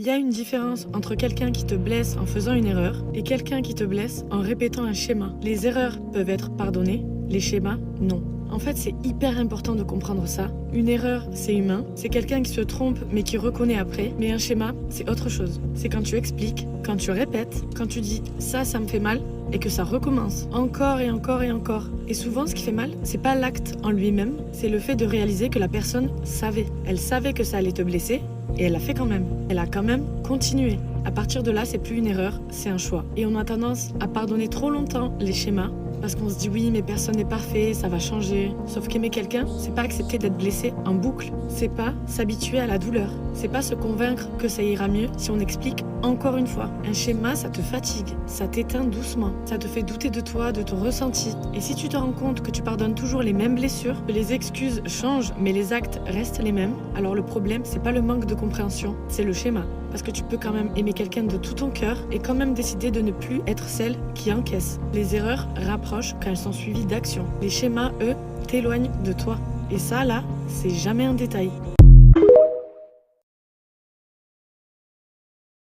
Il y a une différence entre quelqu'un qui te blesse en faisant une erreur et quelqu'un qui te blesse en répétant un schéma. Les erreurs peuvent être pardonnées, les schémas, non. En fait, c'est hyper important de comprendre ça. Une erreur, c'est humain. C'est quelqu'un qui se trompe mais qui reconnaît après. Mais un schéma, c'est autre chose. C'est quand tu expliques, quand tu répètes, quand tu dis « ça me fait mal » et que ça recommence. Encore et encore et encore. Et souvent, ce qui fait mal, c'est pas l'acte en lui-même, c'est le fait de réaliser que la personne savait. Elle savait que ça allait te blesser et elle l'a fait quand même. Elle a quand même continué. À partir de là, c'est plus une erreur, c'est un choix. Et on a tendance à pardonner trop longtemps les schémas parce qu'on se dit oui, mais personne n'est parfait, ça va changer. Sauf qu'aimer quelqu'un, c'est pas accepter d'être blessé en boucle. C'est pas s'habituer à la douleur. C'est pas se convaincre que ça ira mieux si on explique encore une fois. Un schéma, ça te fatigue, ça t'éteint doucement, ça te fait douter de toi, de ton ressenti. Et si tu te rends compte que tu pardonnes toujours les mêmes blessures, que les excuses changent mais les actes restent les mêmes, alors le problème, c'est pas le manque de compréhension, c'est le schéma. Parce que tu peux quand même aimer quelqu'un de tout ton cœur et quand même décider de ne plus être celle qui encaisse. Les erreurs rapprochent quand elles sont suivies d'actions. Les schémas, eux, t'éloignent de toi. Et ça, là, c'est jamais un détail.